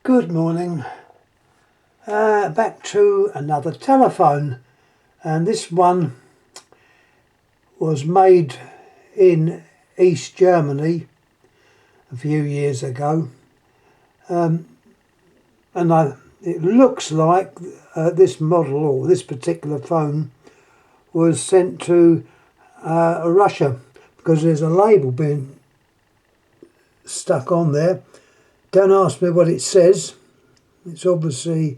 Good morning. Back to another telephone, and this one was made in East Germany a few years ago, and it looks like this model or this particular phone was sent to Russia, because there's a label being stuck on there. Don't ask me what it says. It's obviously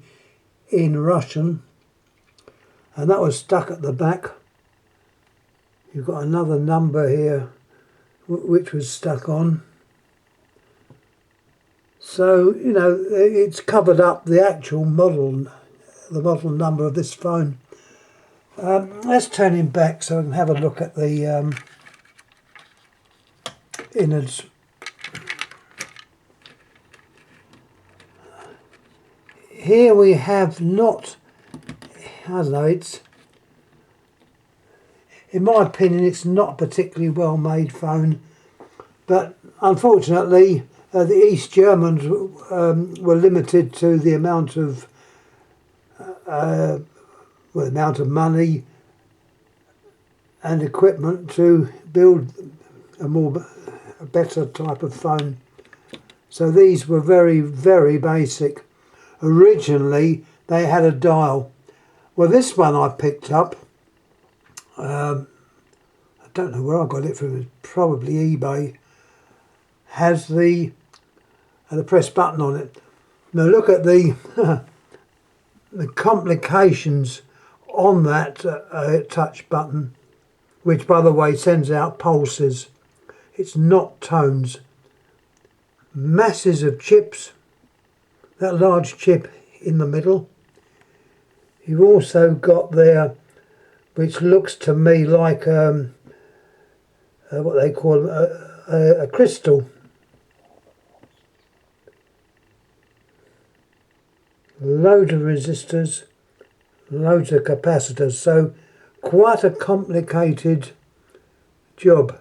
in Russian, and that was stuck at the back. You've got another number here which was stuck on. So, you know, it's covered up the actual model, the model number of this phone. Let's turn him back so I can have a look at the innards. Here we have not, I don't know, it's, in my opinion, it's not a particularly well made phone, but unfortunately the East Germans were limited to the amount of money and equipment to build a better type of phone. So these were very, very basic. Originally they had a dial. Well, this one I picked up, I don't know where I got it from, it's probably eBay, has the press button on it. Now look at the the complications on that touch button, which by the way sends out pulses. It's not tones. Masses of chips, that large chip in the middle. You've also got there, which looks to me like what they call a crystal. Loads of resistors, loads of capacitors, so quite a complicated job.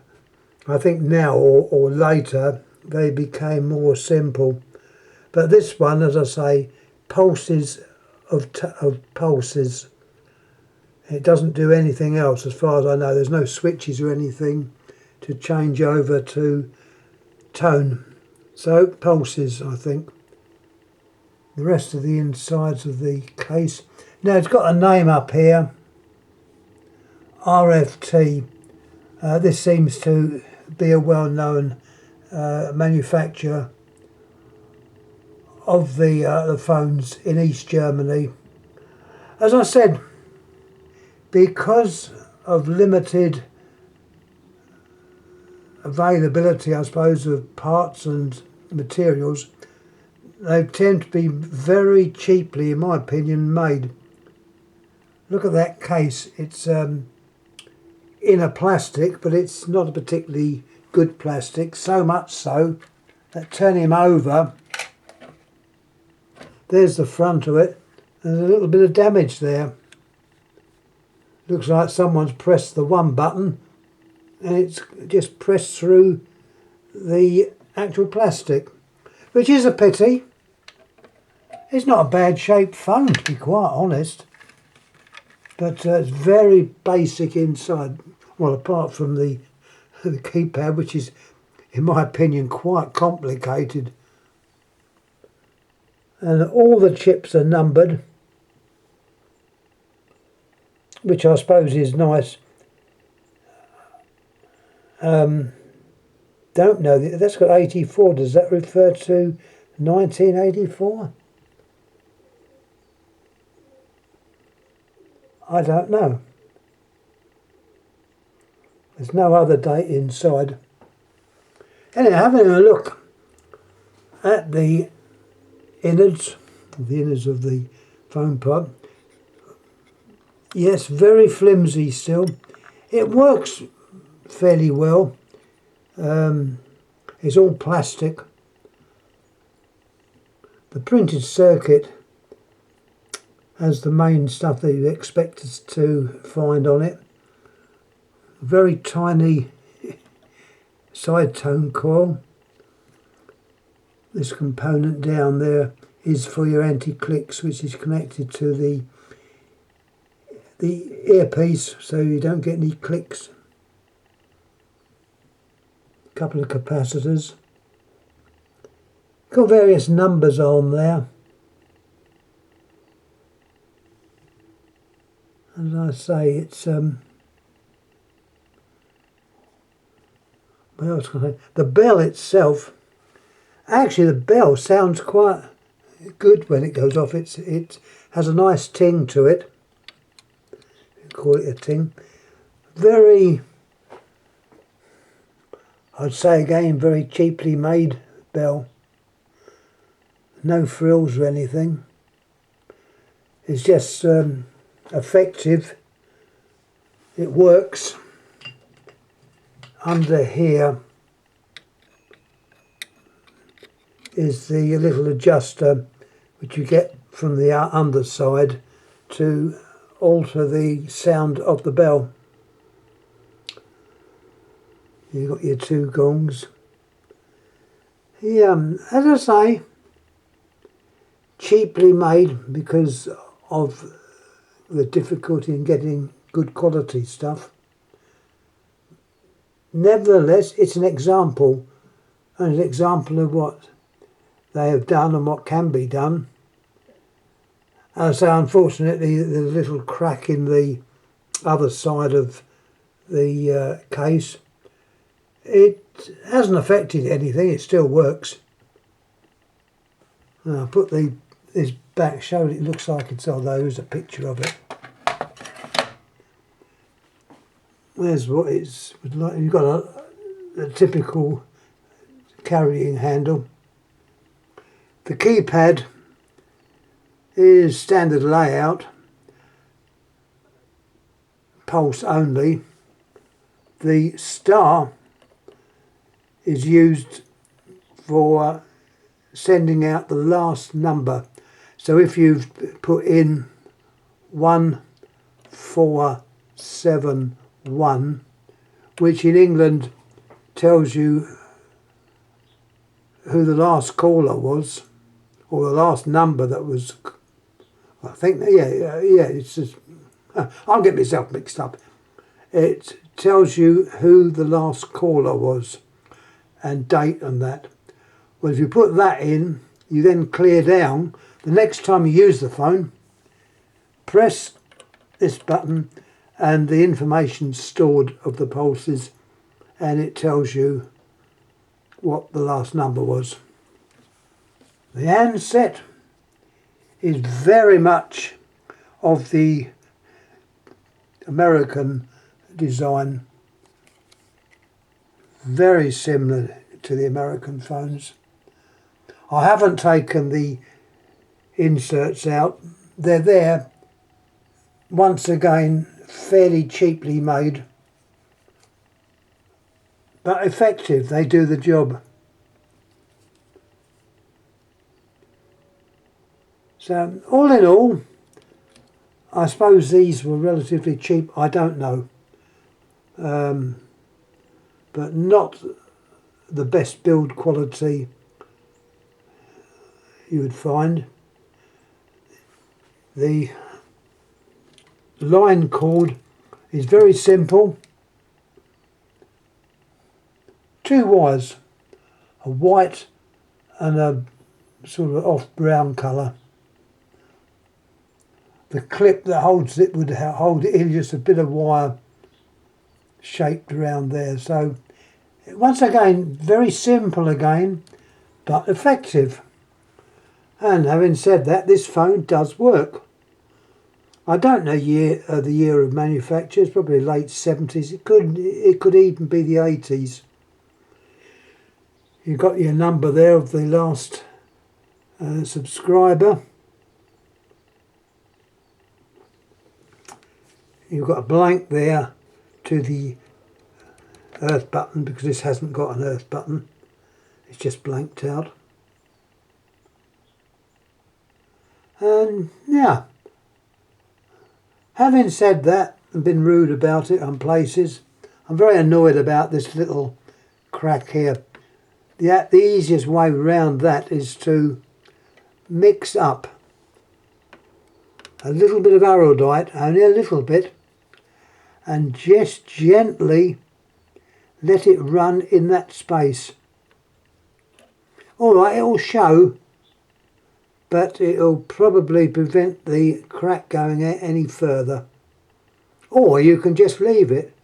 I think now or later they became more simple, but this one, as I say, pulses of pulses. It doesn't do anything else as far as I know. There's no switches or anything to change over to tone, so pulses, I think. The rest of the insides of the case. Now it's got a name up here, RFT. This seems to be a well-known manufacturer of the phones in East Germany. As I said, because of limited availability, I suppose, of parts and materials, they tend to be very cheaply, in my opinion, made. Look at that case. It's in a plastic, but it's not a particularly good plastic, so much so that turn him over, there's the front of it, there's a little bit of damage there. Looks like someone's pressed the one button and it's just pressed through the actual plastic, which is a pity. It's not a bad shaped phone, to be quite honest, but it's very basic inside. Well, apart from the keypad, which is, in my opinion, quite complicated. And all the chips are numbered, which I suppose is nice. Don't know, that's got 84. Does that refer to 1984? I don't know. There's no other date inside. Anyway, having a look at the innards of the phone pod. Yes, very flimsy still. It works fairly well. It's all plastic. The printed circuit has the main stuff that you expect us to find on it. Very tiny side tone coil. This component down there is for your anti-clicks, which is connected to the earpiece, so you don't get any clicks. A couple of capacitors. Got various numbers on there. As I say, it's what else can I say? The bell itself. Actually, the bell sounds quite good when it goes off. It has a nice ting to it. Call it a ting. Very, I'd say again, very cheaply made bell. No frills or anything. It's just effective. It works. Under here is the little adjuster which you get from the underside to alter the sound of the bell. You've got your two gongs. Yeah, as I say, cheaply made because of the difficulty in getting good quality stuff. Nevertheless, it's an example of what they have done and what can be done. As I say, unfortunately, there's a little crack in the other side of the case. It hasn't affected anything, it still works. I'll put this back, show it looks like it's, although there's a picture of it. There's what it's like. You've got a typical carrying handle. The keypad is standard layout, pulse only. The star is used for sending out the last number. So if you've put in 1471, which in England tells you who the last caller was, or the last number that was, I think, it's just, I'll get myself mixed up. It tells you who the last caller was and date and that. Well, if you put that in, you then clear down. The next time you use the phone, press this button and the information stored of the pulses, and it tells you what the last number was. The handset is very much of the American design, very similar to the American phones. I haven't taken the inserts out. They're there, once again, fairly cheaply made, but effective. They do the job. So all in all, I suppose these were relatively cheap. I don't know, but not the best build quality you would find. The line cord is very simple. Two wires, a white and a sort of off brown colour. The clip that holds it would hold it in just a bit of wire shaped around there. So once again, very simple again, but effective. And having said that, this phone does work. I don't know the year of manufacture. It's probably late 70s. It could even be the 80s. You've got your number there of the last subscriber. You've got a blank there to the earth button, because this hasn't got an earth button. It's just blanked out. And yeah, having said that and been rude about it on places, I'm very annoyed about this little crack here. The easiest way around that is to mix up a little bit of araldite, only a little bit, and just gently let it run in that space. Alright, it'll show, but it'll probably prevent the crack going any further. Or you can just leave it.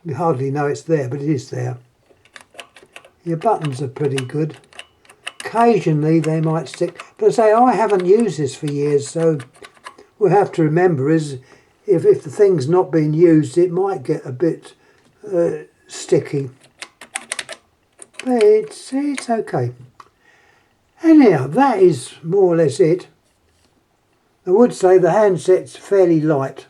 You hardly know it's there, but it is there. Your buttons are pretty good. Occasionally they might stick, but I say I haven't used this for years, so we have to remember is if the thing's not being used, it might get a bit sticky. But it's okay. Anyhow, that is more or less it. I would say the handset's fairly light,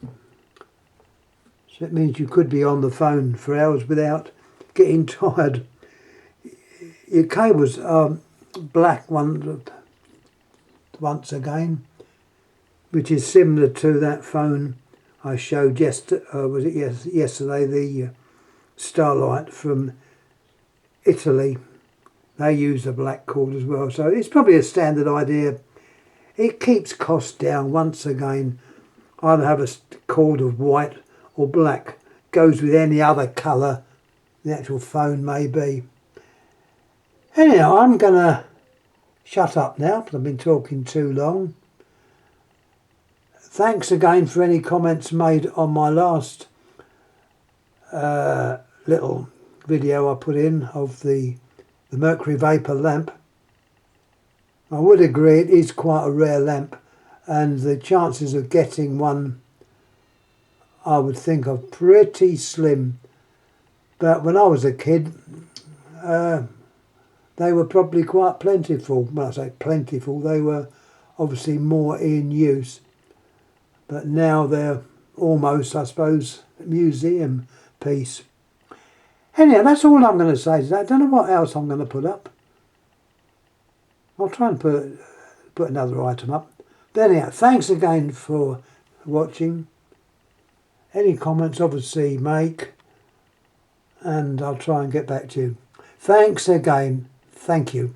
so it means you could be on the phone for hours without getting tired. Your cables are black once again, which is similar to that phone I showed yesterday, the Starlight from Italy. They use a black cord as well, so it's probably a standard idea. It keeps costs down. Once again, either have a cord of white or black, goes with any other colour the actual phone may be. Anyhow, I'm gonna shut up now because I've been talking too long. Thanks again for any comments made on my last little video I put in of the mercury vapour lamp. I would agree it is quite a rare lamp, and the chances of getting one I would think are pretty slim. But when I was a kid, they were probably quite plentiful. When I say plentiful, they were obviously more in use. But now they're almost, I suppose, a museum piece. Anyhow, that's all I'm going to say today. I don't know what else I'm going to put up. I'll try and put another item up. But anyhow, thanks again for watching. Any comments, obviously, make. And I'll try and get back to you. Thanks again. Thank you.